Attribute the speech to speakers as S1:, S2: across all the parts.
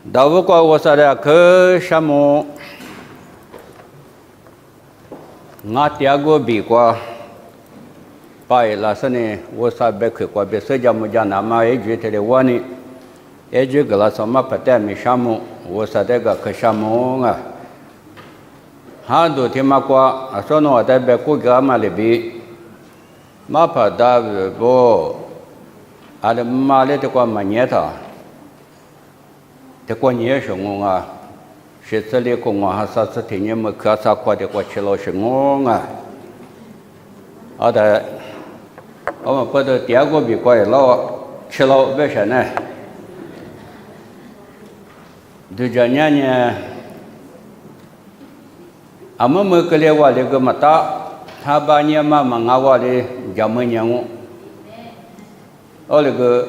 S1: 道不过我说的可什么？我第二个比过，把那时呢，我说别去过别社交木匠那么一句的我呢，一句个那什么不带没什么，我说这个可什么啊？很多天嘛过，说呢我在别国家嘛里边，嘛怕到不，阿拉嘛里头过嘛年头。这过年是我啊，是这里过我还啥子天年没看啥过的过去了是我啊，好的，我们不都第二个比过了，吃了为啥呢？就这年呢，俺们没个来我那个么大，他把年嘛俺我的叫么年我，我那个。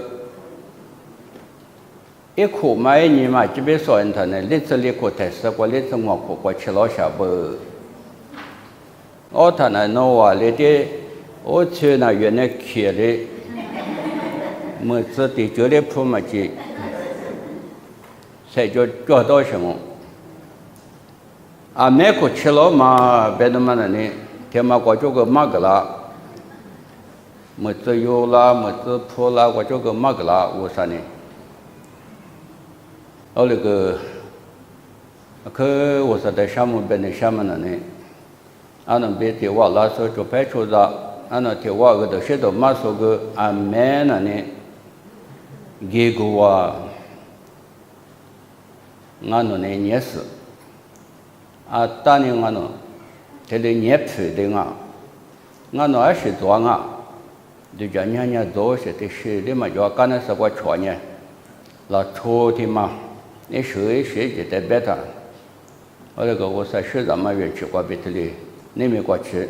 S1: 一苦嘛一年嘛，这边说人他呢，历次历苦才是过历次我苦过吃了下不，我他呢弄话里的，我去那原来去的，么子的这里铺嘛去，才就做到什么？啊，没苦吃了嘛，别的嘛呢，天嘛过这个嘛个啦，么子有啦，么子铺啦，过这个嘛个啦，我说呢。我那个，可我说在项目边的项目呢，俺那边的话拉说就排除了，俺那的话个都是都马说个俺们呢，给个话，俺那年是，啊，当年俺那，这里年配的啊，俺那还是做啊，就叫年做些的是的嘛，就干那是个错呢，那错的嘛。你学就得别他，我那个我说学咱们园区过别的哩，你没过去，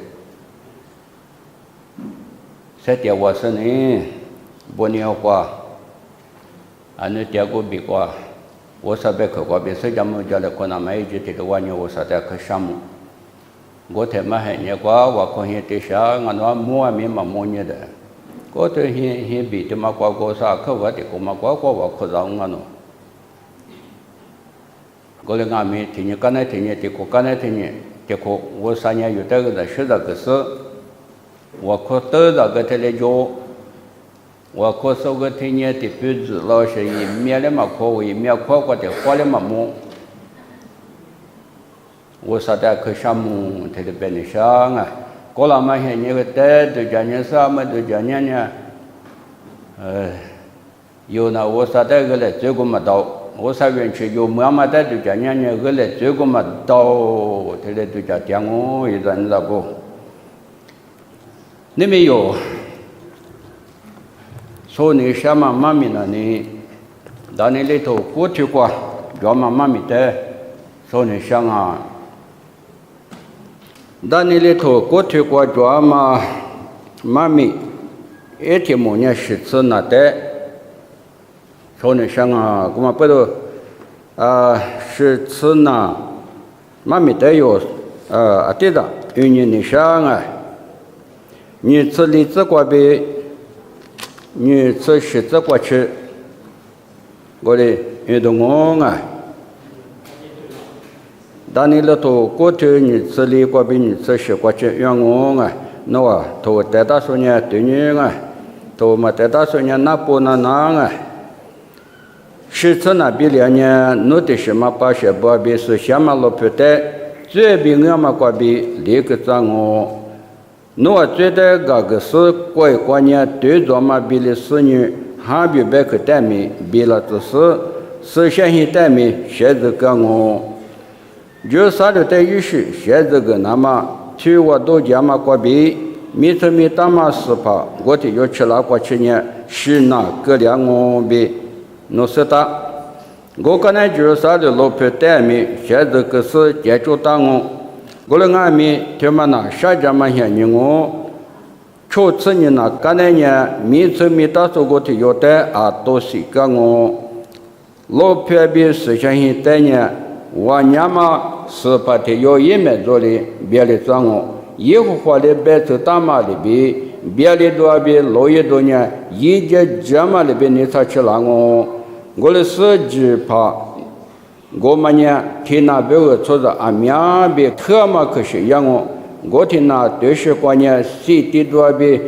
S1: 在第二是呢，不年花，俺那第二个比过，我说别去过别，所以咱们家里可能没一直这个玩意，我说在去项目，我他妈还年过，我可以这些，俺那摸没嘛摸你的，我这现比他妈过过啥，可我的过嘛过我可让俺那。过来俺们天天干那天天的过干那天天的过，我3年有这个的是这个事，我可得这个这里做，我可收个天天的标志老是一面的嘛可为一面可过的花的嘛么，我说的可项目这里边的上啊，过了嘛现在个带都讲年啥嘛都讲年呢，有那我说的个来这个嘛到。我说园区有妈妈在都讲年个来这个嘛到这里都讲我一人那个，你没有说你什么妈咪呢？你到你里头过去过，叫妈咪的，说你想啊，到你里头过去过叫妈咪，一天每年10次那的。说你想啊，我们不都10次呢？妈咪都有对的，有你想啊，你吃荔枝过呗，你吃10次过去，我的遇到我啊，当你里头过去你吃荔过呗，你吃10过去，让我啊，那啊，头带大说呢对你啊，头嘛带大说呢那不那啊。10次那边2年，弄的什么把些把别是什么老不得，最边我们过边那个张我，我觉得个是过年对着嘛边的事情，还比别个单面，别了就是是现行单面，现在个我，就啥都在于是现在个那么，去我都讲嘛过边，每次没打嘛是怕，我就要去那过去年是那个两我边。侬是的，我刚才就是啥的老婆带面，现在可是接触到我的俺们他们那啥家嘛些人我，初次呢那刚才呢，每次没打说过的要带啊，都是个我，老婆边是相信带呢，我娘嘛是把的要也没做的，别的找我，以后花的别走大马里边，别的多边老爷多呢，一节节嘛里边你才去拿我。我的手机怕我们呢听那别个说着啊面别特么可是样哦，我听那对是关键谁的多别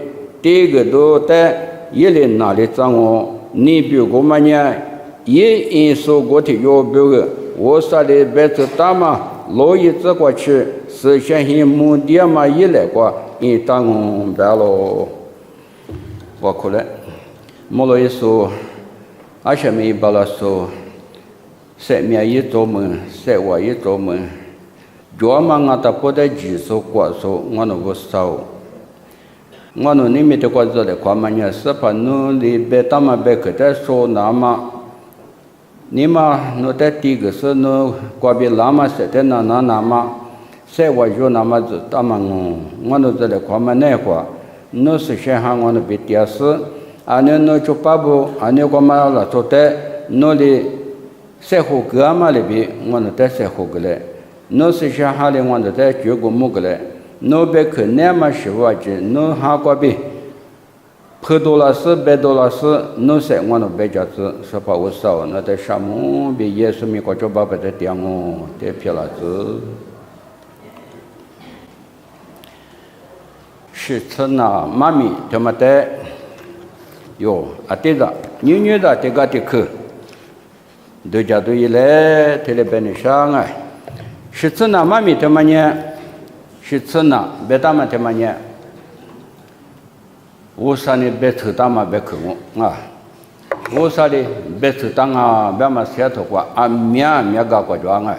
S1: 这个都在一零哪里长哦，你比如我们呢也因素我听有别个，我说的别知道嘛，老一直过去实现性目的嘛一来过，一当白了，我可能，莫了一说，而且没把了说。塞面一做门，塞外一做门，脚嘛我他不得技术过手，我那不少。我那里面的过做的快嘛呢，是怕努力别他妈别个在说那么，你嘛那在第一个是那过别那么塞的那么，塞外就那么子他妈我那做的快嘛那话，那是先喊我那别电视，那就把不，那过嘛了做的那里。塞火锅嘛里边，我那在塞火锅嘞，那是想哈哩我那在煮过木个嘞，那边去那么是话子，那哈过边$10$100，那塞我那别家子是怕我少，那在沙漠边也是没过就把别的点哦，在漂了子，是吃那妈咪他妈的，哟，对的，女的这个的去。都家都一来，他那边的上啊，是吃那妈咪他妈呢，是吃那别他妈他妈呢，我说你别吃他妈别吃我啊，我说你别吃他啊，别嘛写头过啊，面搞过装啊，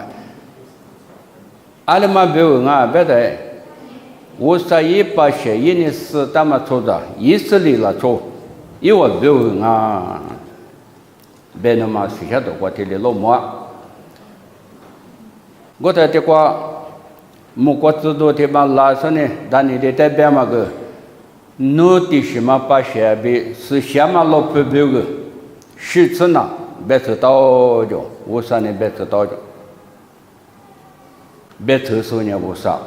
S1: 阿里嘛别问啊，别的，我说一把些一年是他妈做的，一次里了做，一我别问啊。别那么私下头过天里老么，我在这个木瓜子多地方拉上呢，但你的代表嘛个，努的什么把些别是什么老不别个，是吃呢别知道就，我说你别知道就，别特殊呢我说，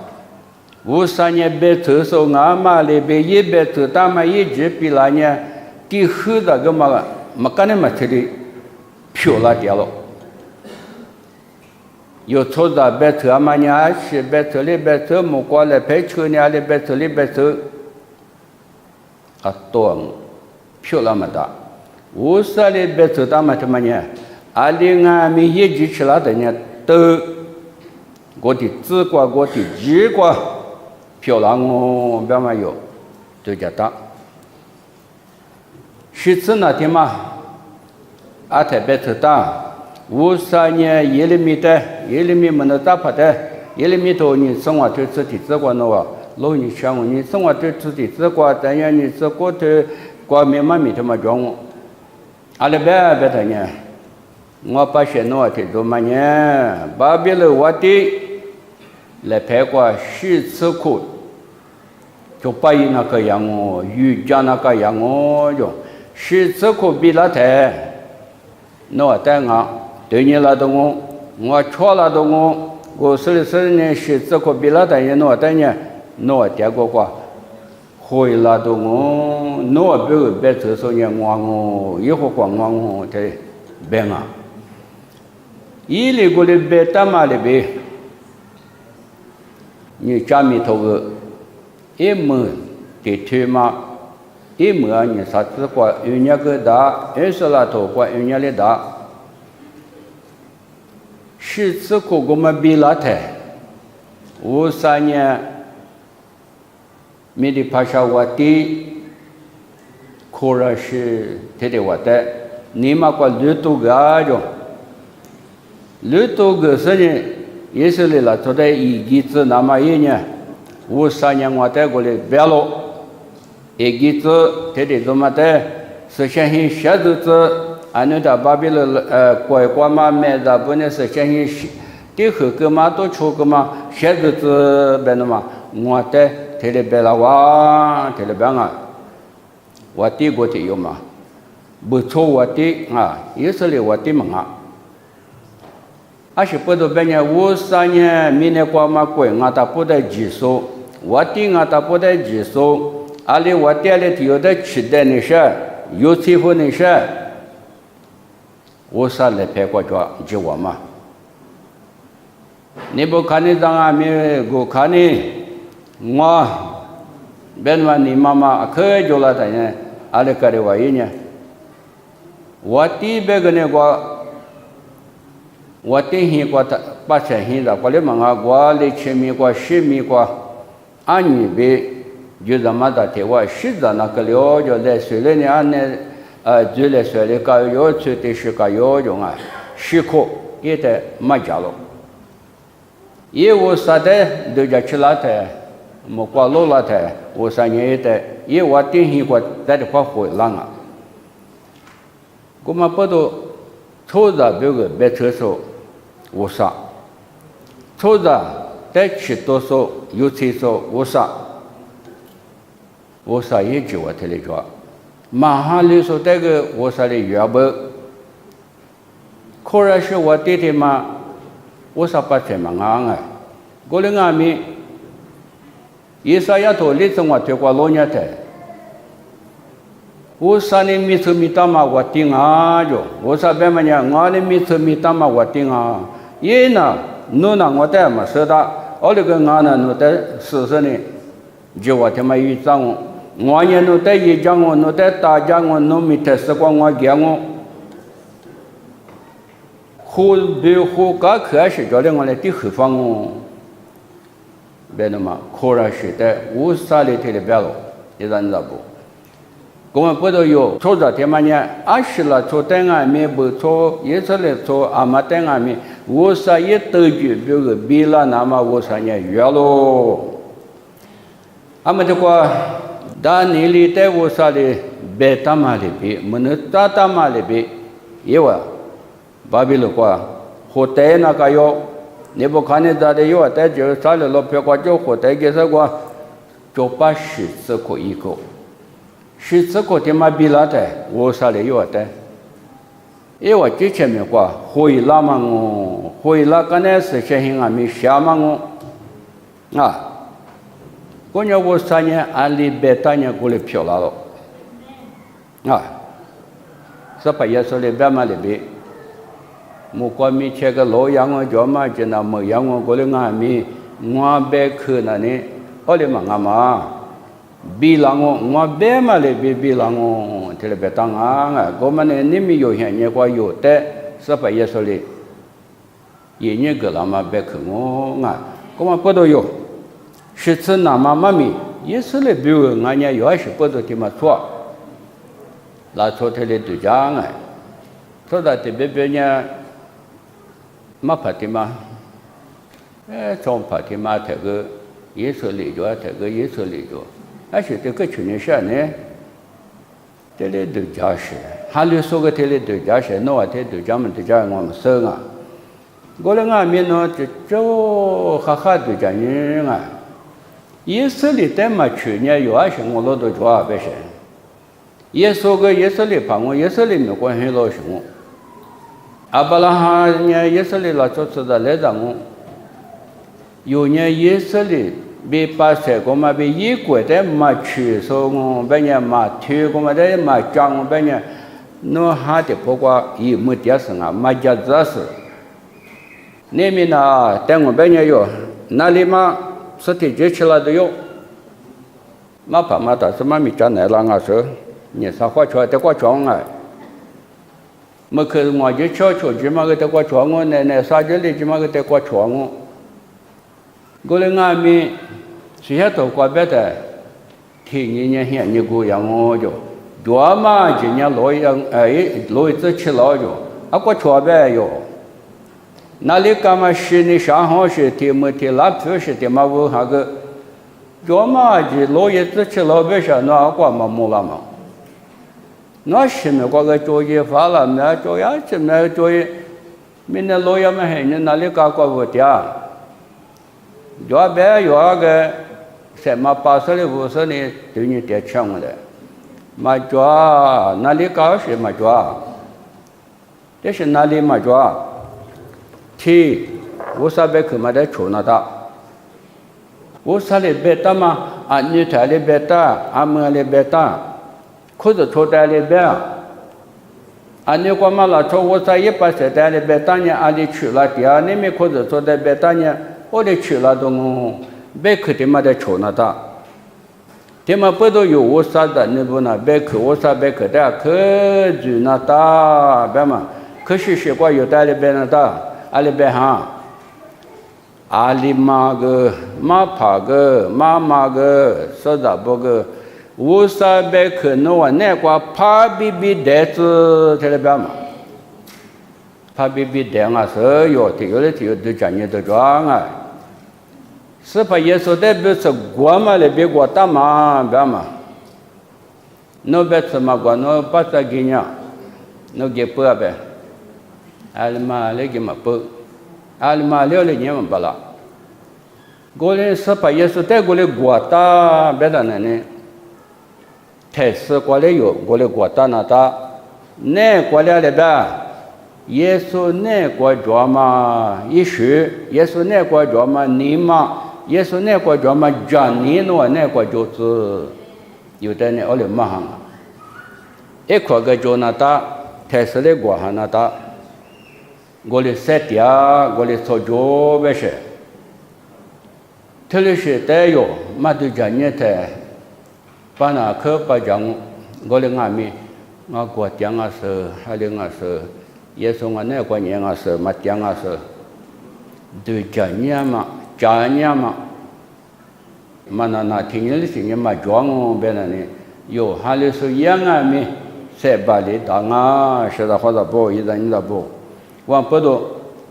S1: 我说呢别特殊俺妈里边也别知道嘛一直比那呢，第后的个嘛没干那么吃的。漂了掉了，有错的别车嘛呢？是别车里别车木瓜来配车呢？里别车里别车，多漂了么大？我说的别车大嘛什么呢？里俺们一直吃了的呢，都我的紫瓜，我的橘瓜，漂亮哦，别嘛有，都叫大。是吃那天嘛？特别知道，我说呢，一厘米没能打破的，1厘米多你生活对自己自管的话，老你想我，你生活对自己自管，但是你自个的管面嘛没他妈装我，阿拉别的呢，我把些弄的做嘛呢，把别了我的来拍过10次课，就把伊那个样哦，瑜伽那个样哦，就10次课比那台。那在我对你那东我错了东我是呢是这个比那的人那在呢那结果过回来东那别这说呢我以后光我的别啊一里过的别他妈的别你家里头个一门的推嘛一模你啥子过人家个大，20来头过人家的大，10次课我们比了台，53年没得拍下我的，可能是他的我的，你嘛过绿豆个就，绿豆个是呢，也是来了，做的一子那么一年，53年我带过来别了。一个他的怎么的，是相信小日子，那的巴比了乖嘛买的不呢是相信的后个嘛都出个嘛，小日子别那嘛，我的他的别了哇，他的别啊，我的过去有嘛，不错我的也是来我的嘛是不都别呢，53年明年过嘛过，我他不得技术，我的我他不得技术。阿里我店里有的吃的那些，有欺负那些，我上来拍过照，就我嘛，你不看你张阿弥我看你我ben嘛你妈妈可就了的呢，阿里个的话一呢，我第别个呢我第一个他把钱现在过来嘛我的前面个10米个安尼别就这么的的话实在那个了就在水里呢安呢就来水里搞有去的是搞有用啊10块也得没家了，也我啥的都叫吃了的。莫挂路了的，我3年的，也我定义过在这块回来啊。我们不都抽着这个别车手，我啥？抽着在吃多少有厕所，我啥也就我这里说，马上里说这个我啥的原本，可然是我弟弟嘛，我啥不怎么样啊？我的阿弥。伊啥呀头里头我对过老年的，我啥呢米头米大嘛我顶啊就，我啥别么呢我呢米头米大嘛我顶啊，也呢侬呢我带嘛是的，我那个俺呢侬带40呢，就我他妈一张我呢侬带一张我侬带大张我侬米特时光我给我，后搞可是叫的我来第后方哦。别那么可然是的，我啥里头的别了，一人咋不？我们不都有做着天嘛呢？20了做单案面不做，也是来做阿妈单案面，我啥也都就比如比了那么我啥呢约喽。阿么这个但你里头我啥的别他妈的比，没能咋他妈的比，因为巴比伦话后代那个哟。你不看你咋的有啊？但就啥了，老别个就活在给这个，就把10次可一个，10次可他妈比了的，我啥的有啊的？因为之前面话回来嘛我，回来刚才是些人啊没下嘛我，啊，过年我3年按里别大年过来漂亮了，啊，是把耶稣里边嘛里边。莫过米切个老样我叫嘛，就那么样我过来俺米，我别去那呢，后来嘛俺嘛，比了我别嘛来比了我，这里别当啊，我们呢你们有些人过有的，是把耶稣里，一年个了嘛别去我啊，我们不都有，10次那么妈咪，耶稣里比如俺家有20不都这么做，那做这里都讲啊，做到这边呢。嘛怕的嘛，从怕的嘛，这个耶稣来着，这个耶稣来着，而且这个去年啥呢？这里都假是，还有说个这里都假是，那我这都讲么都讲我们生啊，我那俺们呢就哈哈都讲人啊，耶稣里的嘛去年有20我老多做不是，耶稣个耶稣里怕我，耶稣里没关系老是我。阿巴拉哈呢耶稣里拉做出的来让我，有呢耶稣里被把这个嘛被一国的嘛去说我，别人嘛推个嘛的嘛讲我，别人那哈的不过也没得事啊，嘛家子事。那边呢，但我别人有那里嘛实体接起来都有，嘛怕嘛但是嘛没讲来了啊说，你啥话说得过讲啊。么可我就悄悄就嘛个得过窗我奶啥子里就嘛个得过窗我来俺们谁也都过别的，听人家你个样我就，多嘛今年老样老一直吃老就，啊过窗别哟，那里干嘛是你上好是的么的拉皮是的嘛我那个，多嘛就老一直吃老别上那过嘛没了嘛。那是没过个作业发了，没作业是没作业，明天老爷们还你哪里搞过不的？要不要个什么80的50的对你得抢的，没做哪里搞是没做，这是哪里没做？去50百克没得出那的，50的别的嘛，你台的别的，俺们的别的。可是错在里边，安尼过嘛了，从我在180代里边，当年阿里去了，第二年没可能做的边，当年我的去了都别去的嘛的去那的，他们不都有我啥的，你不那别去我啥别去的，去住那的，别嘛，可是习惯有在里边那的，阿里边哈，阿里嘛个，嘛怕个，妈个，啥子不个。我啥别去弄那个怕比袋子在那边嘛，怕比袋啊是有的，有的都讲你都装啊，是怕耶稣代表是过嘛了别过大嘛别嘛，那别什么过那把这给你，那给不呗，阿里嘛那给嘛不，阿里嘛了你们不啦，过来是怕耶稣带过来过大别的呢。太师过来有，过来过大那大，那过来了呗。耶稣那过着嘛，一时耶稣那过着嘛，你嘛，耶稣那过着嘛，讲你那过就是有的呢，我来嘛哈。一块个着那大，太师来过哈那大，我来塞点，我来操作呗是。特别是带有嘛都讲你的。把那可把讲，我的阿妹，我过讲啊是，还有啊是，耶稣我那过年啊是，嘛讲啊是，对讲年嘛，讲年嘛，嘛那听见的声音嘛装哦，别那呢，有还有是养阿妹，塞巴里当啊，是的或者不，一人一的不，我不多，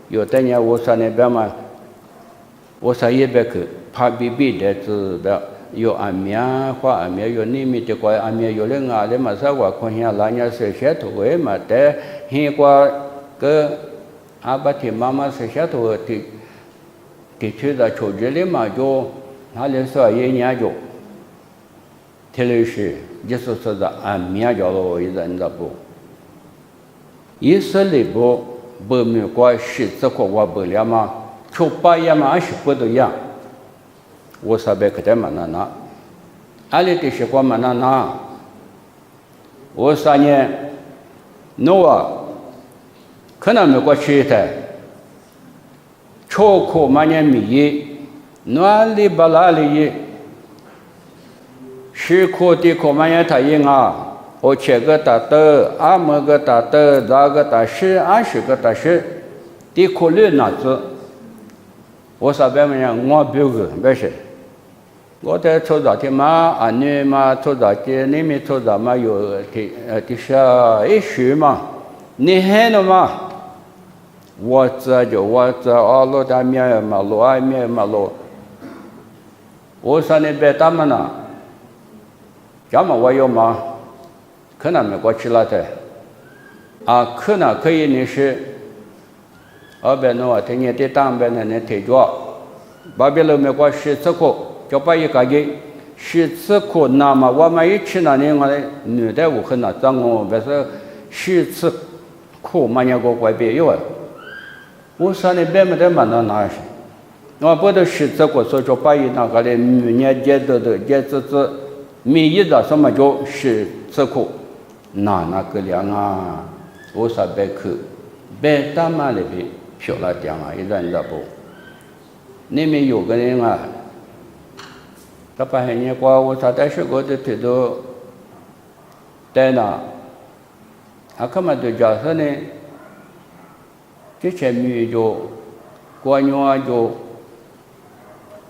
S1: 有的年我上那边嘛，我上一边去，怕比的子的。有阿面或阿面有你们的过阿面有人啊，你嘛说我看下老年是些头诶嘛的，现过个阿爸的妈妈是些头的去的出去里嘛就，他们说一年就，特别是就是说的阿面叫了一人的不，以色列不没过十字过我不了嘛，出八也嘛20不都一样。我啥别可得嘛那，阿里的习惯嘛那，我啥呢？诺啊，可能没过去的，超过嘛年米，哪里巴拉里，是可的可嘛年他应啊，我切个打的，阿么个打的，那个打是，20个打是，的可率那子，我啥别么样，我标个没事。我在抽早天嘛，安尼嘛抽早天，你们抽早嘛有的下一时嘛，你看了嘛？我这阿罗达面嘛罗爱面嘛罗，我上那边他们呢，要么我有嘛，可能没过去了的，啊，可能可以你是，二边呢，听见的当边的那推着，巴比伦没过去这个。就把一个给十次课那么我们一起那年我的女的我很那张我不是10次课嘛那个改变有啊，我说你别没得嘛那是，我不都10次课所以就把一那个的女年节的节子每一个什么就10次课那个量啊，我说别去别打嘛里边漂亮点啊，一人的不，你们有个人啊。他把那年过我查但是我的推到，在那，他干嘛就叫说呢？之前没就，过年就，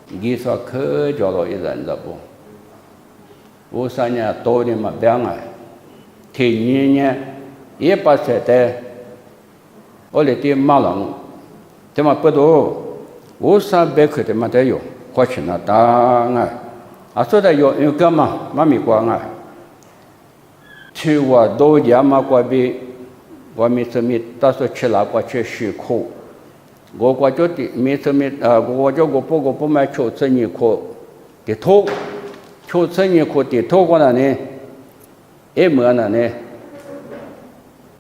S1: 你说可叫了一人的不？我3年多的嘛变啊，第2年180代，我来的马龙，这么不多，我300块的嘛都有，花钱那当啊。啊，说的有个嘛，妈咪讲啊，去我都家嘛过比，我每次到时候吃了过去10块，我就的每次我就我不买抽成1块的头，抽成1块的头过来呢，一模那呢，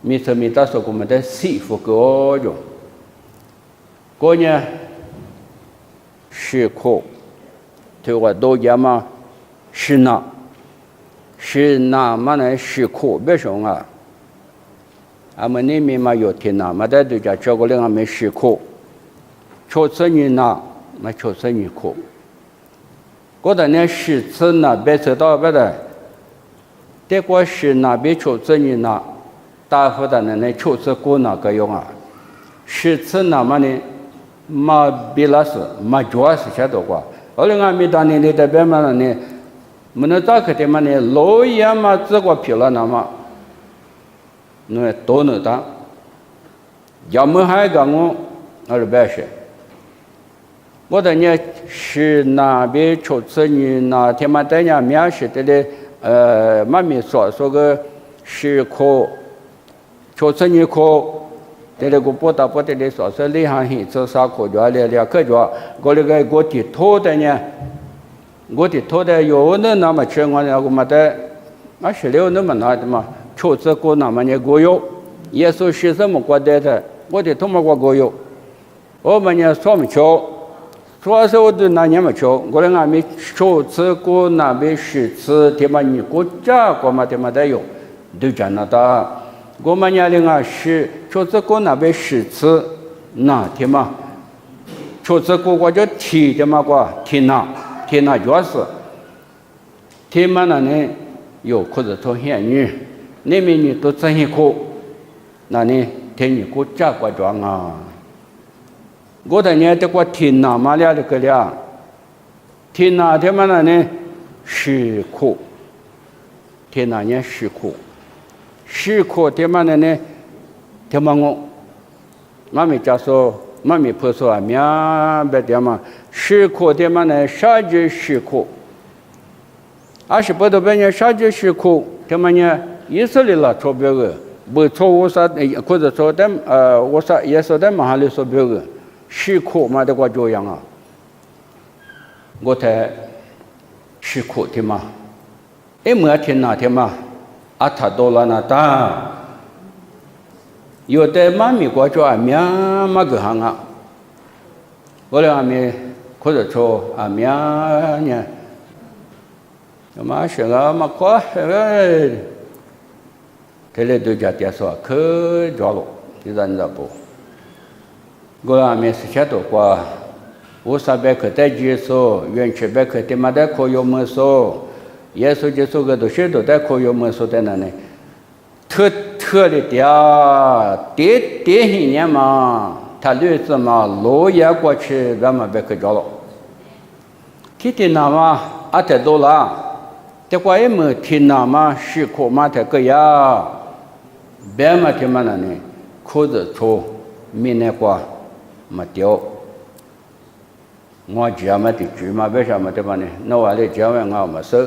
S1: 每次到时候我们的师傅个用，过年10块。对我都家嘛，是那嘛呢10块别说啊，阿们那面嘛有天呐，嘛在对家教过两阿没试过，确实你呐，嘛确实你过。过的呢试次呐，别知道别的，这个是那边确实你呐，大部分的呢确实过那个用啊，试次那么呢，嘛别拉是，嘛主要是啥多个，后来阿没当年的这边嘛呢，么那咋个的嘛呢，老爷嘛这个皮了那么。那多能当，要么还讲我是白事。我的呢是那边出次你那天嘛在家面试的嘞，妈咪说个是课，出次你课，这个不打不的嘞说厉害很，做啥课就来课就，我那个我的头的呢，我的头的有那么吃我那个嘛的，俺16那么拿的嘛。出次过那么呢过有，耶稣是什么过的？我的他妈过有，我们呢说没巧，说是我的那年没巧，我们俺们出次过那边10次，他妈你国家过嘛他妈的有，都讲那的，我们呢另外是出次过那边10次，那他妈出次过我就提他妈过提那就是，他妈那呢有或者从现女。那边你都真辛苦，那呢天你国家过装啊！我的呢这个天哪嘛了个了，天哪他妈那呢是苦，天哪呢是苦，是苦他妈那呢，他妈我，妈咪家说妈咪婆说啊，明白的嘛，是苦他妈呢啥就是苦，28多百年啥就是苦，他妈呢。以色列啦，说别个，不错我说，或者说的我说也说的马哈里说别个，是苦嘛的个这样啊，我才是苦的嘛，没天哪天嘛，阿他多了那大，有的妈咪过去阿面嘛个行啊，我俩阿面或者说阿面呢，嘛是个嘛过这里都叫点说可着了，就在那不。我阿面是吃多过，50可在接受，原700可他妈的可有么说，耶稣就说个都许多的可有么说在那呢，特的点1年嘛，他日子嘛，老也过去，咱们别可着了。天天那嘛，阿太多了，这个也没天那嘛，是可嘛太个呀。别嘛天嘛那呢，裤子穿，明年过，没掉。我家嘛的住嘛，为什么对吧呢？那我来家外我没收。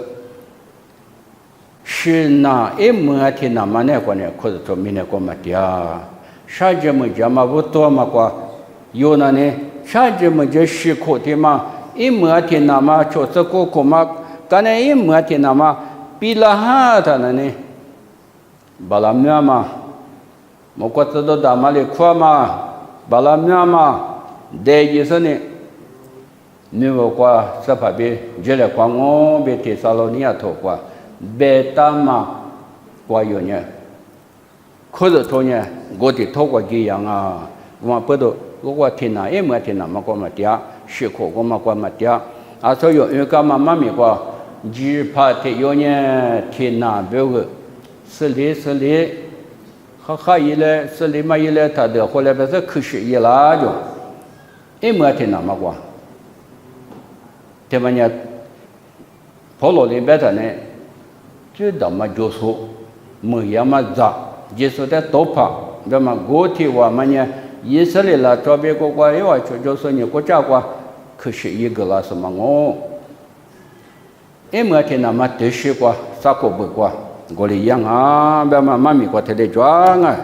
S1: 是那没天那嘛那个呢，裤子穿明年过没掉。啥子么家嘛不多嘛过，有那呢，啥子么就是裤的嘛，没天那嘛就是过裤嘛，刚才没天那嘛，比了哈他那呢。balamnya ma moko todo damale kwa ma balamnya ma deji sane niwo kwa sapabe jele kwa ngo be Tesalonia to kwa betama kwa yonya khozo tonya goti to kwa gi yang a ma podo kwa tina ma tina ma kwa ma tia shi ko ma kwa ma tia a so yo ka ma ma mi kwa ji pa te yonya tina be是哩，哈一来是哩嘛一来，他的后来不是可是一拉就，没听那么过，他们呢，跑路里边的呢，就他妈就说，没呀嘛咋，就是在多怕，那么过去我们呢，以色列啦，这边国因为就说你国家国，可是一个啦什么我，没听那么对是过，啥个不过。我哩样啊，别嘛妈咪过特地装啊，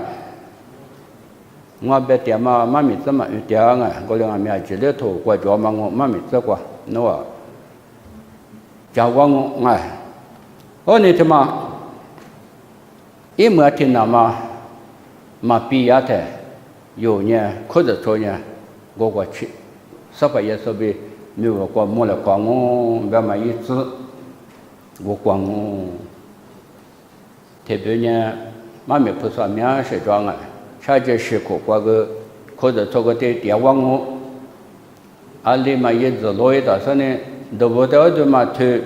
S1: 我别点嘛妈咪怎么有点啊？我哩俺们直接头过装嘛我妈咪这个，那我叫我哎，我你他妈没听那嘛毕业的有呢，或者说呢，我过去，啥个也说别没有过没了过我别嘛一次，我过我。特别呢，妈咪菩萨面是装啊，下节时刻过个或者做个电网我，阿里嘛也是落一打说呢，都不得就嘛推，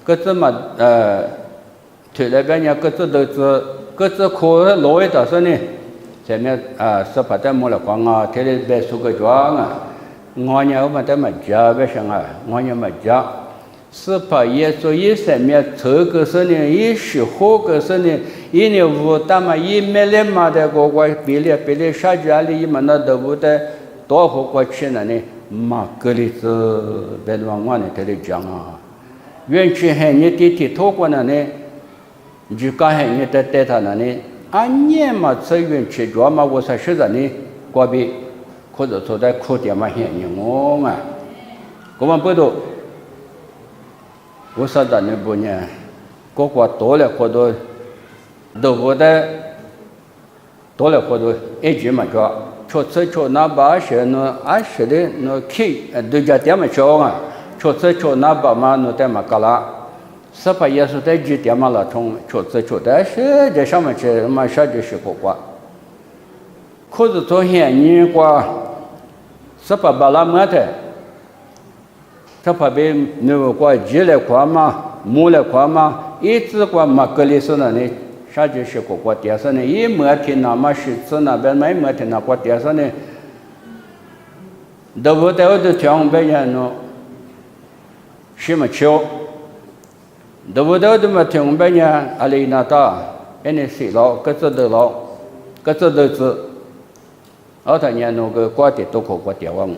S1: 各自嘛推那边呀各自都是各自可落一打说呢，前面是把它没了光啊，贴的别说个装啊，我呢我们在嘛家别上啊，我呢嘛家。是把耶稣一生命这个是呢，一时活个是呢，一年无大嘛，一没来嘛的个个比例啥家里嘛那都不得多活过去了呢，嘛个里子别往我呢这里讲啊，原去还你弟透过了呢，就刚还你带他了呢，按年嘛这原去主嘛我才是的呢，过比或者说在苦点嘛现你我啊，我们不都。我说的那不呢，个个多了好多，都不得多了好多，一句嘛叫，吃那把些那20的那都叫点么叫啊，吃那把嘛那点么搞啦，是把耶稣在几点嘛了从吃的是这上面去嘛啥就是个个，可是昨天你过，是把那么的。他旁边那个过鸡来夸嘛，母来夸嘛，一直夸嘛格里是那呢，啥就是个过电视呢，一每天那么是吃那边每天那过电视呢，都不得我都听别人喏，什么笑，都不得我都没听别人阿里那大，人家谁老，各自都老，各自都知，而他年那个过的都可过电网。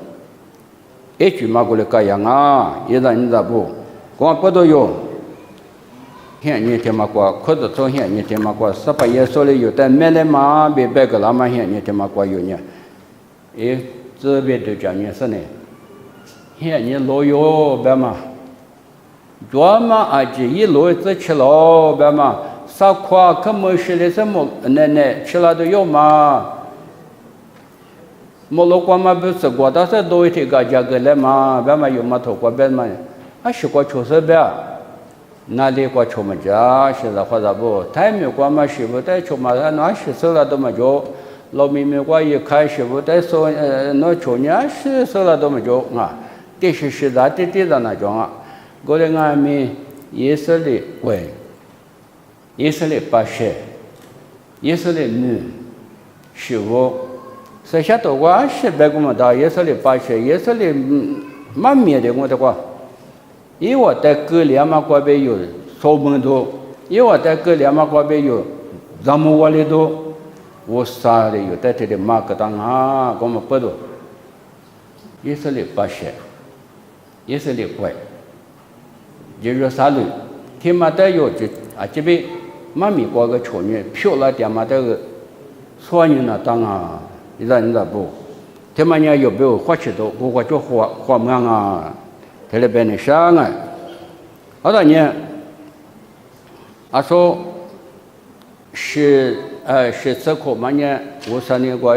S1: 一句嘛过来这样啊，一人一不，光不都有。现你听嘛过，可是从现你听嘛过，十八耶稣里有的没得嘛，别个那么现你听嘛过有呢，这边都讲你是呢，现你老有别嘛，专门一路子吃了别嘛，啥块可没事的什么奶吃了都有嘛。莫罗光嘛不是过，但是多一天个价格来嘛，别嘛有嘛头过别嘛，是过出事别，哪里过出么家，是的或者不，太没过嘛是不带出嘛，那是死了都没着，老妹妹过一看是不带说那出年是死了都没着啊，这是的的那种啊，过来俺们以色列为，以色列巴士，以色列女，是我。剩下的话是别个么的，也是里巴些，也是里蛮面的我的话，因为我在隔两嘛过边有烧门多，因为我在隔两嘛过边有咱们窝里多，我啥的有在这里马个当啊，我们不多，也是里巴些，也是里怪，就是啥里，天嘛的有就这边蛮米过个छो女，漂亮点嘛的个，所以呢当啊。人不，他们家有没有花钱多？我就花忙啊，在那边的想啊。好多年，说是这课嘛呢？我说呢我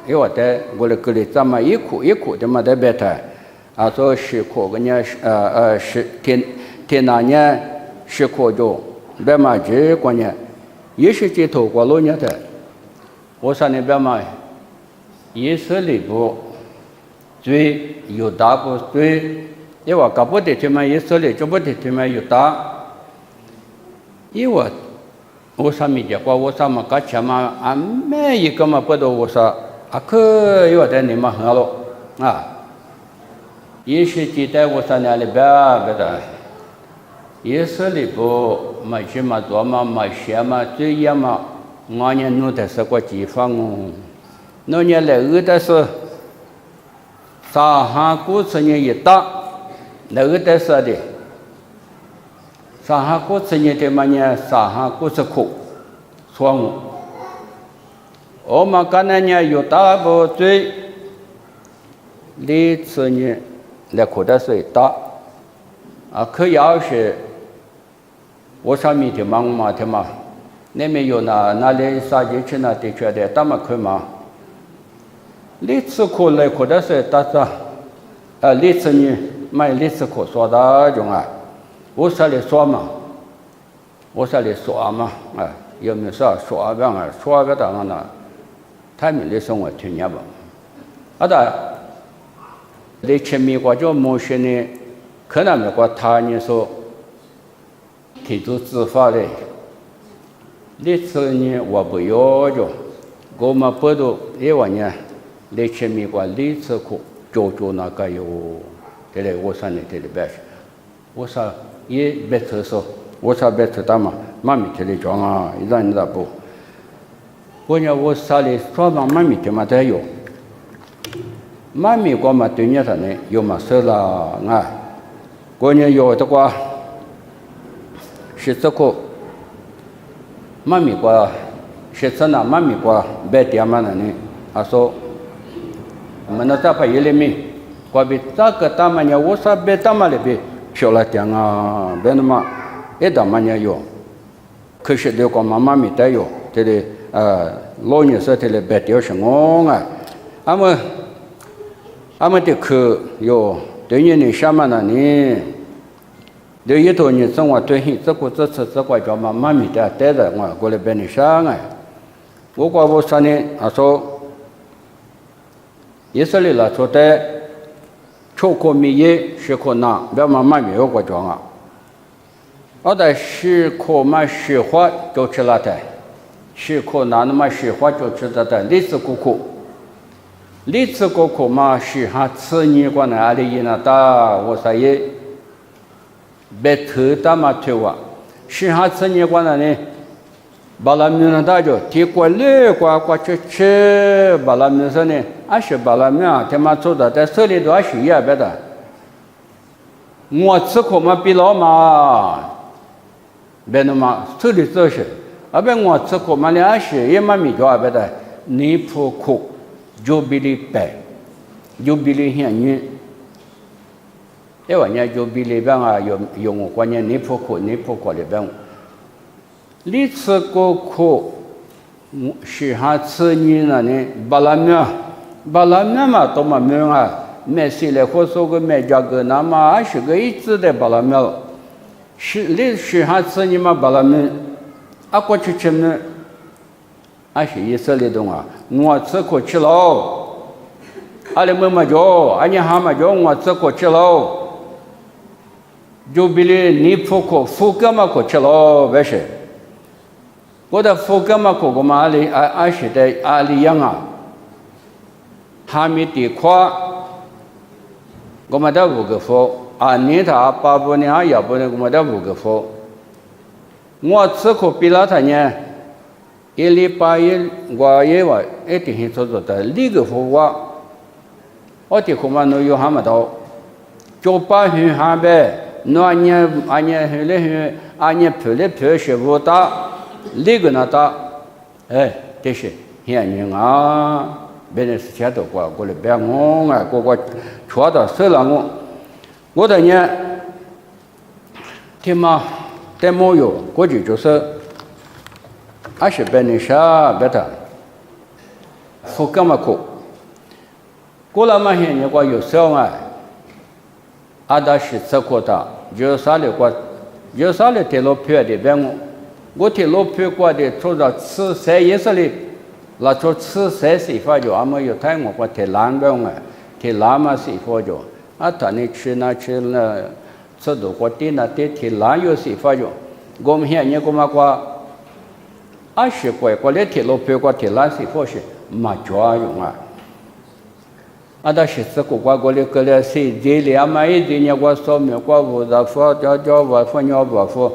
S1: 因为我在我的这里咱们一苦的嘛在别台，说是课个呢是天那年是课就别嘛这个呢，也是这头过路呢的，我说呢别嘛。以色列不最犹大不最，因为搞不得他们以色列就不得他们犹大，因为我上面讲过，我上面搞钱嘛，每一个嘛不都我说，可有的你们很好啊，也是记得我说那里边的，以色列不买什么做嘛买些嘛最要嘛，我呢弄的是个地方哦。那年来二的是上海股市呢一大，那个的是的，上海股市呢的嘛呢，上海股市苦，双我，我们刚才呢有大不最，历次呢来苦的是大，可要是我上面的忙嘛的嘛，那边有那里啥进去那的确的，他们可嘛。历次课来课的是大家，历次呢买历次课说的种啊，我说的说嘛，有没有啥说边啊说边当那他们的生活听见不？啊的，在前面国家某些呢，可能美国他人说提出执法的，历次呢我不要求，我们不都因为呢，在前面国历次课就那个有，这里我说呢这里边，我说也别特说。我说别特大嘛，妈咪这里讲啊，一让你咋不？我讲我说的说嘛，妈咪这么都有，妈咪我嘛对你说呢，有嘛事啦啊？我讲有的话，是这个，妈咪我是这那妈咪我别点嘛呢？他说，我那咋怕有里面，我比这个大嘛呢？我说别大嘛里边，小了点啊，别那么。一大嘛也有，可是这个妈妈没得有，这里老年时这里白掉是我啊，俺们的课有对你什么呢？你对一头你生活对象这个这次这个叫妈妈没得带着我过来白你上啊，我过我说呢，他说以色列了说的，出口米业是可能，别妈妈没有过讲啊。我的是可嘛实话就吃了的，是可那么实话就吃了的，历史过后嘛是哈吃你过那里人那大，我说也别特大嘛推哇，是哈吃你过那呢，巴拉米那大就提过来过吃巴拉米说呢，是巴拉米啊，他妈做的在手里都是一样的，我吃可嘛比老嘛。别那么手里做事，别我吃苦嘛了是也嘛没叫别的，你不苦就比你白，就比你现女，因为人就比你边啊有我关键你不苦里边，你吃过苦，是哈吃你那呢巴拉面嘛多嘛面啊，买些来或说个买价格那么是个一直的巴拉面。是哈吃你嘛巴拉面，过去吃呢，是以色列东啊，我吃过去了，里没嘛叫，你哈嘛叫我吃过去了，就比你富个嘛过去了，为什？我的富个嘛过个嘛是的里样啊，还没地块，我们的五个富。你他巴布呢？要不呢？我们的五个佛，我吃苦比了他呢，一礼拜我也话一定做的，那个佛我的恐怕能有还没到，就把很还呗，那年后来俺年跑来跑去不大，那个那大，这是现人啊，别人是钱都过来别我啊，过戳到手了我的呢，天嘛，在没有，过去就是，20百年啥别的，富干嘛苦，过了嘛些年过有时候达是吃苦的，有啥的铁路票的边我铁路票过的，做到吃3也是的，那做吃3是发就，俺们有太我过铁蓝边铁蓝嘛是发就。他那吃那吃多过点那点铁蓝有时发就，我们现在我们过20块过来铁路票过铁蓝是发是没作用啊。但是这个过来过来是这里嘛一点呢过扫描过无的付叫我付鸟不付，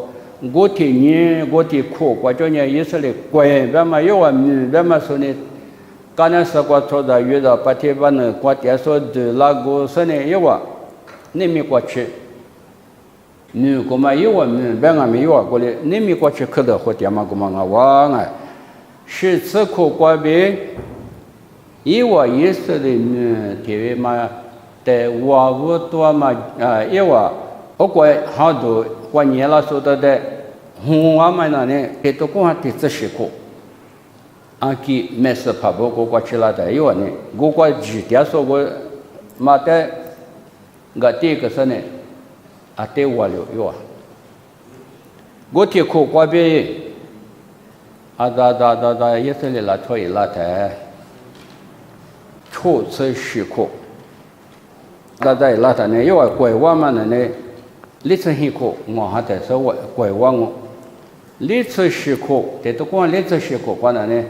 S1: 我提你我提苦过叫你意思嘞贵，别嘛有别嘛说呢。刚才说过做的遇到白天把那过点说的那个说呢，有你没过去，你干嘛有别个没有过来，你没过去可得和点嘛干嘛是此刻过边，以色列体育嘛，在我多嘛我过好多过年了说的我们那呢，给都过的这些课。qui mais ce pas beaucoup quoi chila da yo ne go kwa ji dia so go ma te ga te ka sa ne a te wa lo yo go te ko kwa be 也是里拉错一拉台，初次许可，在拉台呢，因为鬼话嘛呢，历次许可，我还在说鬼话我，历次许可，这都光历次许可关呢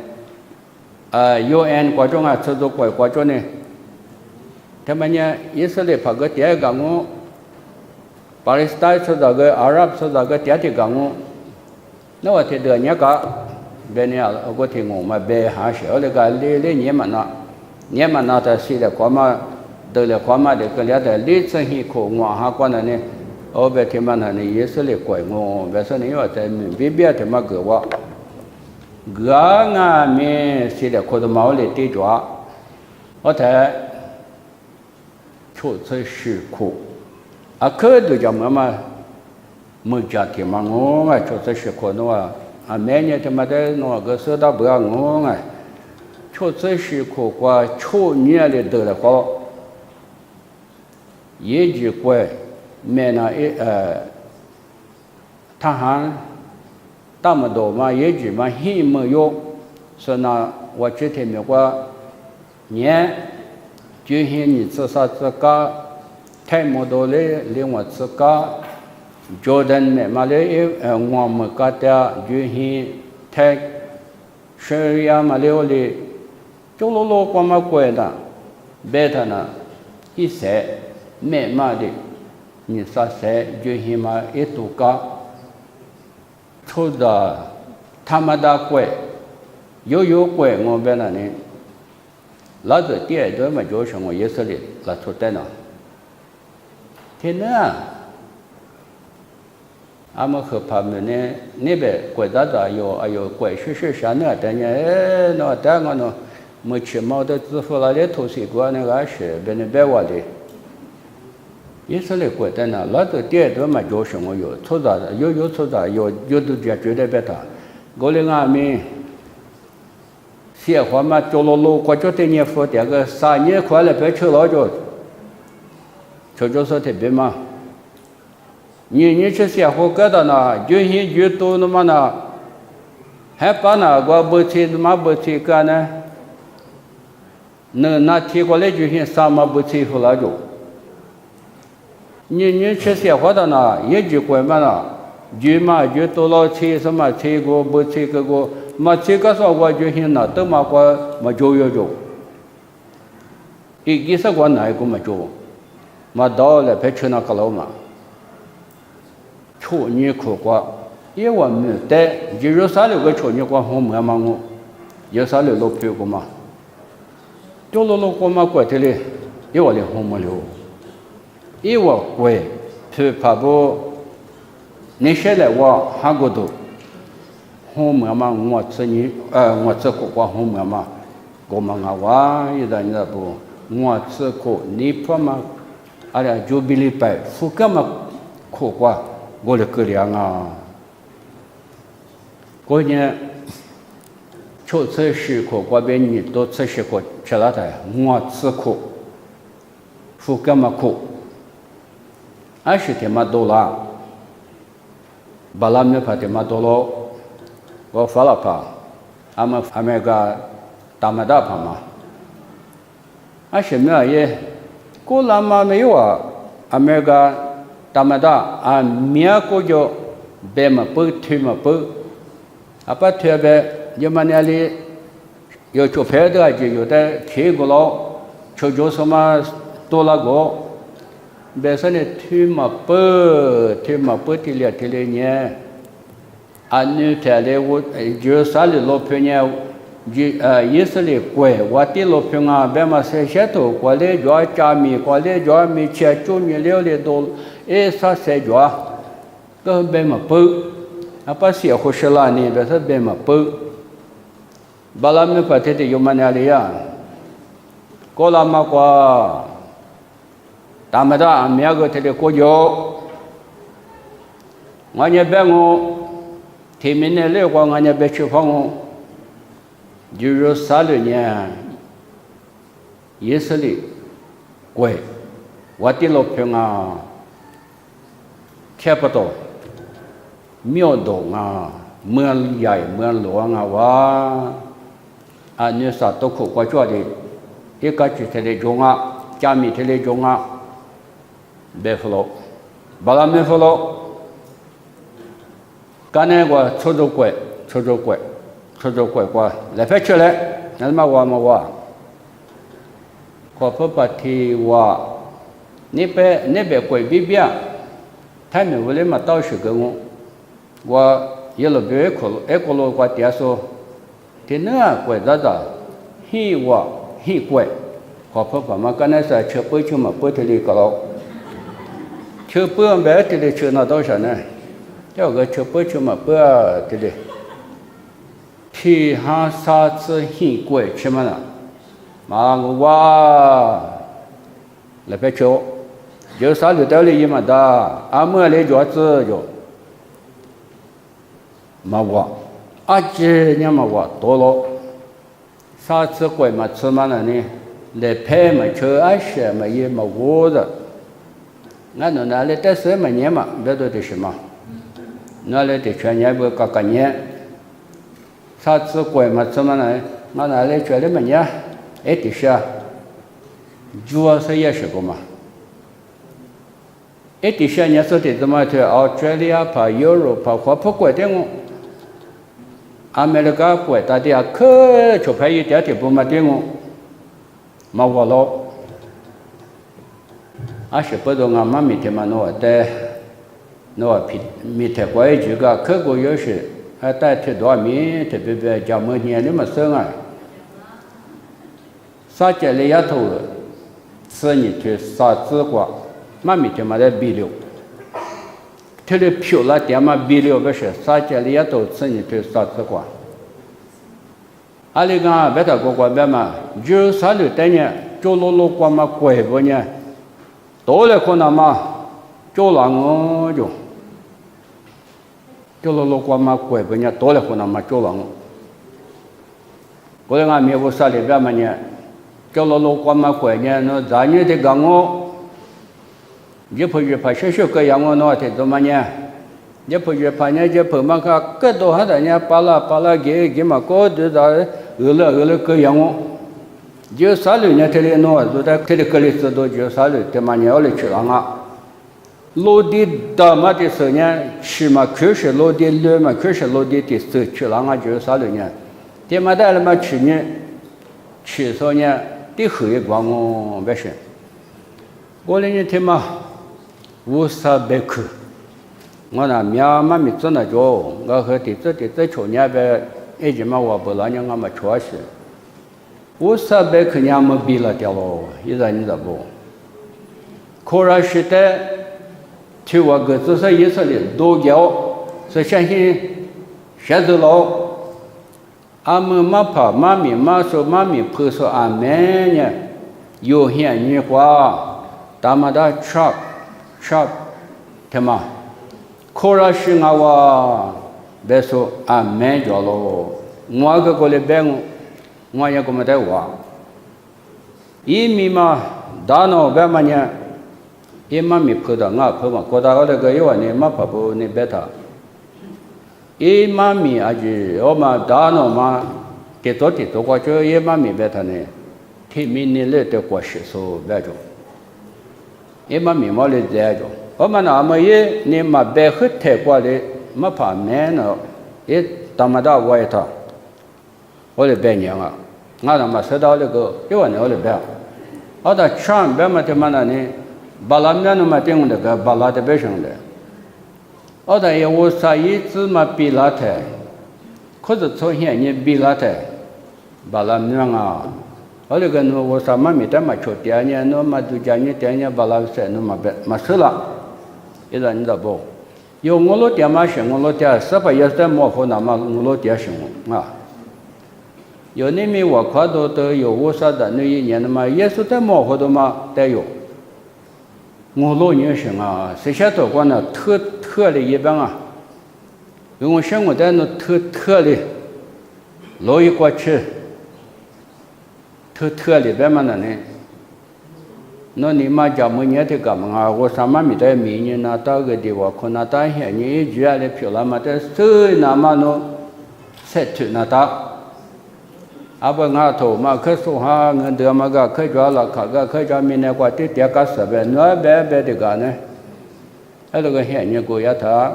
S1: ，UN 国中啊，这都鬼国中呢，他们呢，以色列拍个第二个我，巴勒斯坦说那个阿拉伯说那个第二个我，那我听到人家。bên này có thể ngủ mà bề hạ sở là cái lê nhé mà nó ta xí là có mà từ là có mà để cái lẽ là lê sinh hi khổ ngọ hạ quan này ở bên thì mà này耶稣เลยquậy ngọ bên sau này ở tại mình biết thì mà gỡ vợ gỡ ngà mình xí là có đồ máu để tiêu hóa ở thế chỗ chơi sự khổ cái đồ giống mà mới trả thì mà ngọ mà chỗ chơi sự khổ nó mấy nhà thì mà đây nó cái số đó bữa ngon à, chỗ chơi sự khổ qua chỗ nhà để được là có, ye chỉ quay, mẹ na thằng hắn, ta mà đồ mà ye chỉ mà hi mà yo, so na, 我之前没过，年，就现你自杀自个，太没多嘞，连我自个。Jordan mẹ mà lấy ngoài một cái ta duy hi thạch Syria mà lấy oli chỗ lô lô qua mà quay đó bé thằng nào ít sẽ mẹ mà đi như sa sẽ duy hi mà ít tu cả thôi đó tham đã quay yo quay ngồi bên này lá từ tiệt đó mà chỗ sang ngồi Israel là thôi tên nào thế nữa mà khởi phạm này nè bé quay ra đó ayo quay sự sáng nữa tại nhà nó tại nó mới chỉ mau được từ phụ là để thu xí qua này cái sự bên bé vào đi, ý là quay tên là lá từ tiệt đó mà chỗ sang ngồi thôi đó thôi đó yo được giải quyết bé ta, gọi là ngà mi, xia hoa mà chỗ lô qua chỗ tên nhà phụ thì cái sa nhẹ qua là bé chơi lo chỗ sao thì bé mà như thế sẽ học cái đó là duy hi duy tu nó mà là hết ba là qua bữa thi cái này nên thi qua lấy duy hi sa mà bữa thi phụ là rồi như thế sẽ học đó là ye duy quay mà là duy tu lo thi什么thi qua bữa thi cái qua mà thi cái sao qua duy hi là tự mà qua mà rồi ý cái sao qua này cũng mà đó là phải chịu nó cái lâu mà chỗ như khổ quá, yêu mà mình để giờ sao được cái chỗ như quá không mà ngô, giờ sao được lốp phiêu của mà, chỗ lốp của mà quay thế này, yêu là không mà lưu, yêu quay, phiêu phá bộ, nên sẽ lại qua hàng cái đồ, không mà ngọt sấy ngọt sấy của không mà, của mà ngã quá, như là bộ ngọt sấy của nipa mà, là jubilee phải, phụ cái mà khổ quá. Gọi là cái liang à, coi như chỗ chơi sự khổ qua bên nhị tổ chơi sự khổ trở lại đây ngọt sự khổ, phụ cái mà khổ, ai sự thì mà đổ la, balam như phải thì mà đổ lo, có phải là pa, ama America tamada pa mà, ai sự咩嘢, cô làm mà mấy à, America tamada mía cô jo bé mà bự thuê mà bự, apa thuê bé giờ mà nhà li giờ chụp phê đó chỉ giờ đây thuê cái lo cho cho số mà to là go bé sau này thuê mà bự thì liền nhé anh như thế này वो giờ sao li lo phê nhé Israel quay, và tiếng lộc phượng à, bên mà sẽ tổ qua lễ gió cha mi chia chung nhiều liều liều đồ, sao sẽ gió, cái bên mà bự, apa sih aku salah ni, biasa bên mà bự, balam ni pada tu yang mana dia, kalau mà qua, tamada amia cái tu ko yo, nganya bengo, thì mình lễ qua nganya bechu phong Jerusalem nha, Israel quay, Wati Lopeng capital, Miodong เมืองใหญ่เมืองหลวงว่าอันนี้สัตว์ตัวขู่กว่าจ้วดิอีกก็จะเทเลจงจามีเทเลจงเบฟโลบาลาเมฟโลกันเนี่ยว่า出租贵กว่าแล้วเพื่อเชื่อเลยนั่นมาว่าขอพระปฏิว่านี่เป็น贵比别他们为了嘛到时个我也了别可了我爹说ที่เนื้อกวยจ้าฮีว่าฮีกวยขอพระพมากันนั่นใช้เปื้อนมาเปื้อนที่ลีก็แล้วเชื่อเปื้อนแบบที่ลีเชื่อน่าต้องใช่ไหมเจ้าก็เชื่อเปื้อนมาเปื้อนที่ลีที่หาซาซึฮีกวยใช่ไหมล่ะมาว่าแล้วไปเชื่อเดี๋ยวสาวเดี๋ยวเลยยังมาได้อาเมื่อเลยจอดอยู่มาว่าอาเจเนี่ยมาว่าตัวเราสาธุกวยมา吃嘛了呢เลยเพ่มาเชื่ออาเชื่อมาเยี่ยมาวัว的งั้นนั่นเลยแต่เสือมาเนี่ยมาเบ็ดตัว什么นั่นเลยที่เชื่อเนี่ยบุกกันเนี่ยสาธุกวยมา吃嘛了งั้นเลยเชื่อเลยมาเนี่ยที่เชื่อจัวเสีย什么ที่เชื่อเนี่ยสุดที่จะมาที่ออสเตรเลียพายุโรปพาขวบพวกกวยเด้งอเมริกากวยตาเดียเคยชอบไปยี่เดียที่บุมาเด้งมาว่าโลอาชีพตัวงามามีเทมาโน่แต่โน่ผิดมีแต่กวยจีก็เคยกูยศแต่ที่ตัวมีที่เป็นจำเมื่อเนี่ยนี่มาเสื่อไงสัจจะเลยถูกสิ่งที่สัจจะกว่ามามีเทมาได้บิลที่เราพิจารณาเดี๋ยวมาบิลก็ใช่สัจจะเลยถูกสิ่งที่สัจจะกว่าอะไรกันแบบนั้นก็ว่าแบบมาจูสัจจะเนี่ยจูโลโลกว่ามาคุยบ่เนี่ยตัวเลยคนน่ะมาจูหลังจูโลโลกว่ามาคุยบ่เนี่ยตัวเลยคนน่ะมาจูหลังก็เลยงานมีวุฒิเลยแบบมาเนี่ยจูโลโลกว่ามาคุยเนี่ยเนาะจานเนี่ยที่กังวเยอะพอเชื่อก็ยังว่าเนาะที่ตัวมันเนี่ยเยอะพอเนี่ยเยอะพอมันก็ตัวหาแต่เนี่ยปลาเกี่ยมาก็ดูได้เลยก็ยังว่าเยอะสาลุเนี่ยที่เรียนเนาะดูได้ที่เรียนก็เลยตัวเยอะสาลุที่มันเนี่ยเอาเลยชื่อละโลดีดามาที่สุดเนี่ยชิมาคือชื่อโลดีเลื่อนมาคือชื่อโลดีที่สุดชื่อละเยอะสาลุเนี่ยที่มาได้แล้วมาชื่อเนี่ยชื่อส่วนเนี่ยที่เหยกว่าไม่ใช่ก็เลยเนี่ยที่มาอุตสาหเบก我那苗嘛没做那着，我和弟子去年呗，一直嘛我不让人家嘛确实，อุตสาหเบกเนี่ยมาบีละเดียวอีกอย่างนี้不？可然是的，ที่ว่า个只是以色列多教，是相信现在了，阿们嘛怕嘛咪嘛说嘛咪不说阿门呢，有些人话，他们的chop，对吗？可然是我别说阿门着了，我个过来别我也个没得话，一米嘛大脑别嘛呢，一嘛咪碰到我碰嘛，过到那个有呢嘛怕不呢别他，一嘛咪阿是我嘛大脑嘛，给做过去一嘛咪别他呢，天明呢来得过时说别着，一嘛咪嘛来在着。我们那么也你嘛别很太过的，没怕没呢，也他妈的我也他，我的别娘啊，我他妈知道那个，有呢我的别，我的全别嘛他妈那呢，巴拉面那么定那个巴拉的别生的，我的也我啥一直嘛比拉台，可是从前你比拉台，巴拉面啊。我那个呢，我啥嘛没得嘛出点呢，那嘛就讲你点呢，巴拉些那嘛别嘛是了。一个你知道不？有我老爹嘛是我老爹，是不也在模糊那么我老爹是我啊。有你们我看到都有我说的那一年的嘛，也是在模糊的嘛都有。我老年生啊，谁晓得过呢？特的一般啊，因为我想我在那特的，老一过去，特里边嘛那呢。那你妈家没年的干嘛？我上妈咪在明年那到个地方，可能当下你主要的漂亮嘛，但是那么no set 那到。阿不俺头嘛，可说哈，俺得嘛个可抓了，可抓明年过的点个设备，那白的个呢？那个现在国家他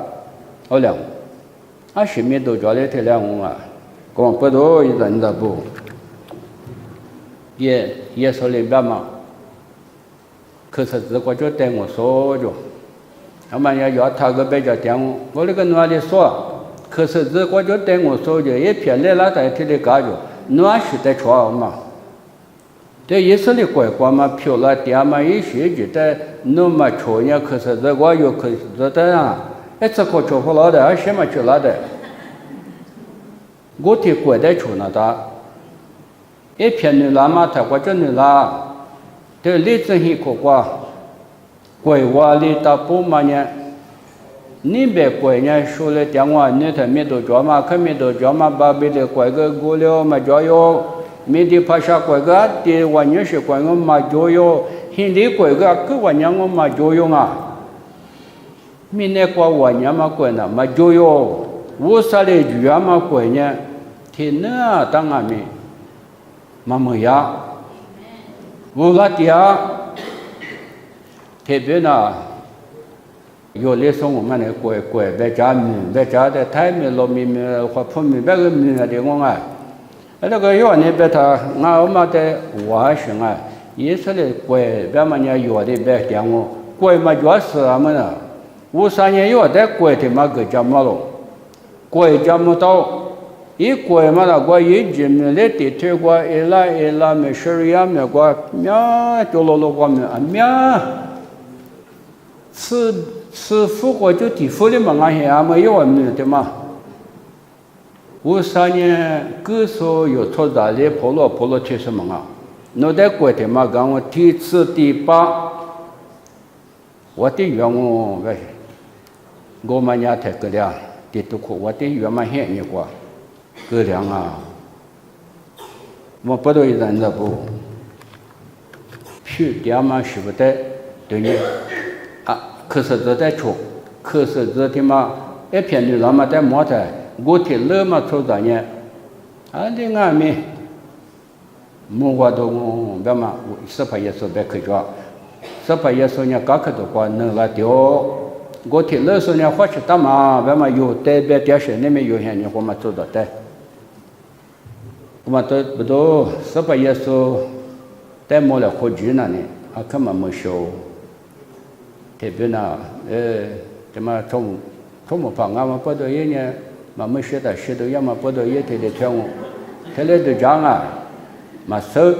S1: 好亮，啊，什么都抓的太亮啊，光不多一人的不，也说明白嘛。可是这个就带我说着，他们要他个比较点我那个哪里说？可是这个就带我说着，一片来在这里干着。那是在床嘛，这以色列国家嘛，漂亮点嘛，一些就在那么床呀，可是这个有可是这的啊，这个做不了的，而且嘛做了的，我听国在床那的，一片女拉嘛，他或者女拉，这例子很可挂，国外里大部嘛呢。你别怪人说了电话，你他没都抓嘛，可没都抓嘛，把别的怪个过了嘛抓哟，没得拍下怪个，的万年是怪我嘛抓哟，现在怪个可万年我嘛抓哟啊，没那怪万年嘛怪呢嘛抓哟，我啥嘞抓嘛怪呢，天哪当俺们，嘛没呀，我拉底下，特别呢。有的时候我们那怪别家的太没老米或破米别个米的我啊，那个有呢别他我们的我是啊，以色列怪别么人有的别点我怪嘛就是俺们啊，53年有的怪的嘛个家么了，怪家么到，一怪嘛那个一直没来的推过一来没事呀没过喵就落过没啊喵，是复活就地府的嘛，俺还没有没的嘛。53年各所有出来的婆罗提什么啊？那在国的嘛，讲我第7、第8，我的愿望喂，我们家太个了，第都可我的愿望很你过，个量啊，我不都一人的不，去点嘛是不得，对呢。可是这在错，可是这他妈一片女人嘛在摸的，我听了嘛出来呢，你俺们，莫话都我别嘛，18耶稣别去抓，18耶稣呢刚开头过能来掉，我听了说呢或是他妈别嘛有代表电视里面有些人我们做到的，我们都不都18耶稣在摸了好久了呢，根本没修。特别呢，这么从旁俺们不到一年，嘛没学到学到要么不到一天的跳舞，他来都讲啊，嘛手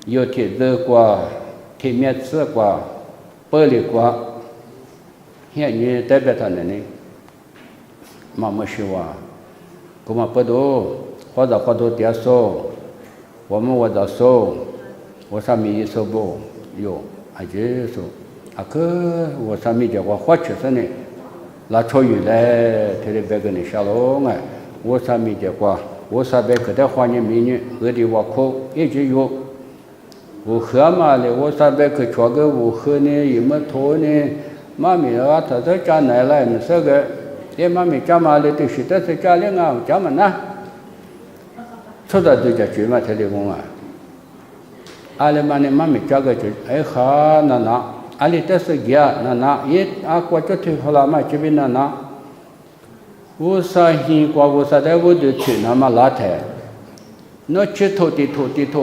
S1: 有天热过，天面吃过，玻璃过，现在代表他那里，嘛没学哇，我们不到或者点手，我们或者手，我上面一手不有，还是手。个我上面叫我花吃生呢，那超越来，他的别个你下楼啊，我上面叫我上边可在花年美女，我的我口一直有，我喝嘛的，我上边可穿个我喝呢，也没脱呢，妈咪啊，他在家来了，你说个，妈咪家嘛的都是在家里啊，家嘛呢，出来就叫去嘛，他的工啊，阿里嘛呢，妈咪家个就好那。阿里这是家那也过去推好了嘛，这边那，我啥新过我啥在我就去那么拉台，那去土地，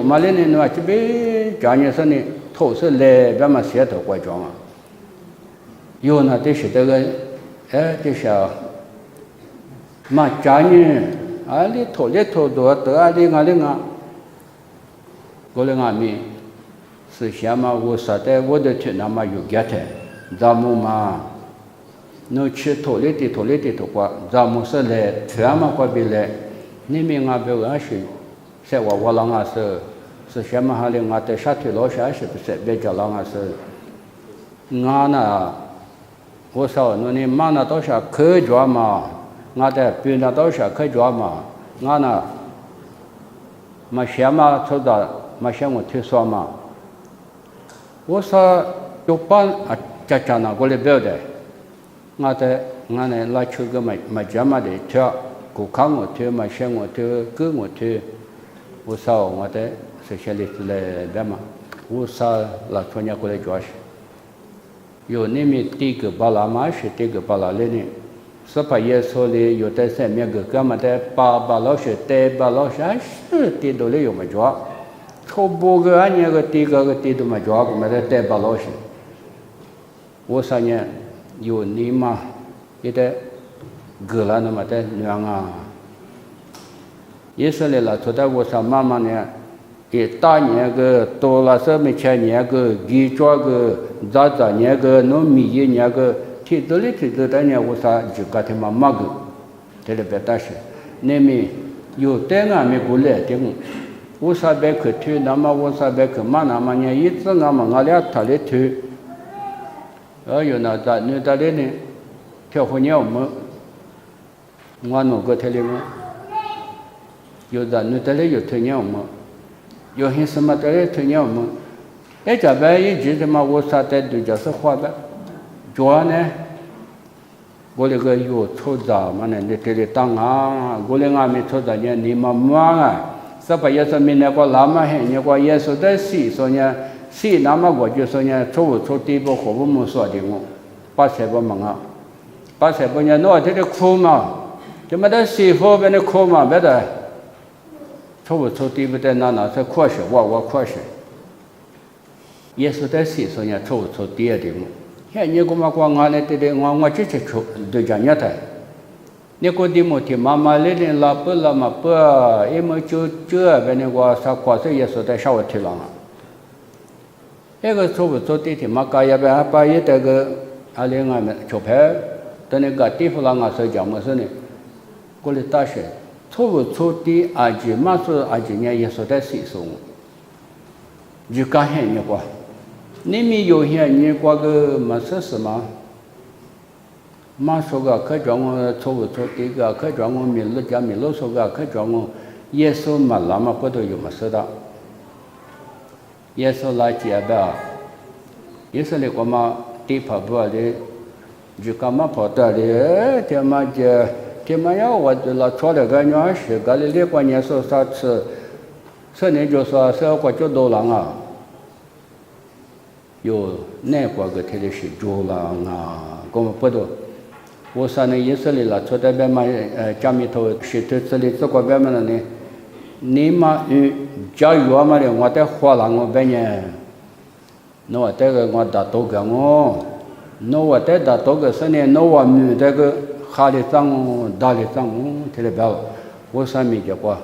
S1: 嘛嘞呢那这边家人说呢，土是来别嘛写头过装啊，有那这是这个，这是嘛家人阿里土多得阿里过来俺们。是想嘛，我说的我的天那么有给他，咱们嘛，那去土里头过，咱们是来全嘛过边来，你们俺别个是，在我啷个是什么哈的，俺在沙土老山是不是别叫啷个是，俺呢，我说那你妈那多少可抓嘛，俺在别那多少可抓嘛，俺呢，嘛什么出到嘛什么推说嘛。我说有班啊，家那过来不要的，我呢拉出个嘛家嘛的跳，古康我跳嘛先我跳，歌我跳，我说我的是先来是来干嘛？我说拉出人过来做事，有那么第个巴拉嘛是第个巴拉嘞呢？是怕耶稣嘞有的上面个干嘛的巴老师带巴老师是地都嘞有么做？抽不个俺那个地都么做，个么的带巴老师。我说呢有你嘛，一的个了那么的娘啊，耶稣嘞拉出的我说妈妈呢，一大年个多了是没钱年个，几桌个咋年个农米一年个。提到的呢，我说就搞他妈妈个，这里别打是，那么有的俺们过来的，我说别去推，那么我说别去嘛，那么呢，一直俺们俺俩他来推，有那在女的嘞呢，跳火鸟么，我弄个他哩么，有在女的嘞有推鸟么，有些什么的嘞推鸟么，这边一直他妈我说的对就是花的。主要呢，我那个有抽杂嘛呢，你这里当啊，我那俺们抽杂呢，你妈妈啊，是把耶稣明那个拉嘛嘿，那个耶稣的死说呢，死那么我就说呢，抽地不好不么说的我，把谁不忙啊，把谁不呢，那这里哭嘛，这么的死后边的哭嘛，别的，抽地不的那是哭是，我哭是，耶稣的死说呢，抽地的我。现你个嘛光俺那的我只是出对讲伢的，你个地么的妈妈那里拉不拉嘛不，因为就这边那个啥过去也是在稍微提了啊。那个做的嘛家也边把一这个阿里俺们出牌，等那个地方俺是讲么事呢？过来大学做的阿姐嘛是阿姐呢也是在吸收，就干现那个。你们有些人过个么事什么？马说个可装我错的个可装我米路说个可装我耶稣嘛那么不都有么事的？耶稣来接吧，耶稣那个嘛地跑不的，就干嘛跑的嘞？他妈要我就老错了个鸟是个里关键说啥吃，这你就说是我就多了啊。有那个特别是做了啊，我们不多。我说呢，意思里了，出在边嘛，家里头是这里这个边嘛呢，你嘛假如嘛的，我在花了我边呢，那我这个我打多个我，那我在打多个是呢，那我们这个哈里长大里长特别高，我说没结果，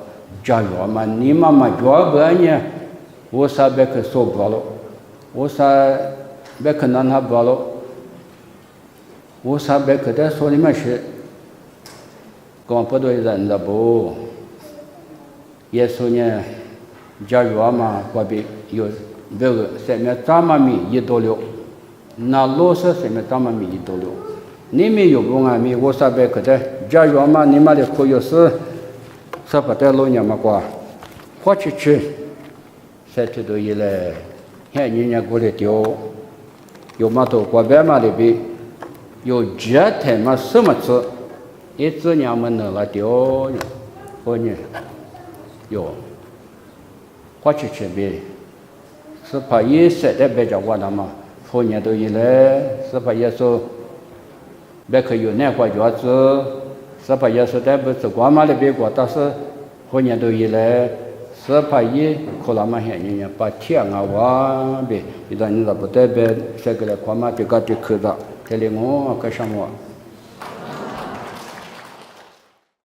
S1: 假如嘛，你嘛假边呢，我说别去说不了。我说别可能他不了，我说别可的说你们是，跟我不对人的不，耶稣呢，假如嘛，过边有这个上面咱们米一多了，那老是上面咱们米一多了，你们有不啊米？我说别可的，假如嘛，你们的可有事，是不得老娘嘛过，或去，才知道一来。现人家过来丢，有嘛多过边嘛里边，有几台嘛什么子，一只娘们能来丢，过年有，花去边，是怕一些的别叫我那么，过年都一来，是怕也说，别可有那个月子，是怕也说的不是光嘛里边过，但是过年都一来。是怕一可能嘛现人家把天啊哇呗，一旦你那不代表这个来看嘛，这个就去了，这里我干什么？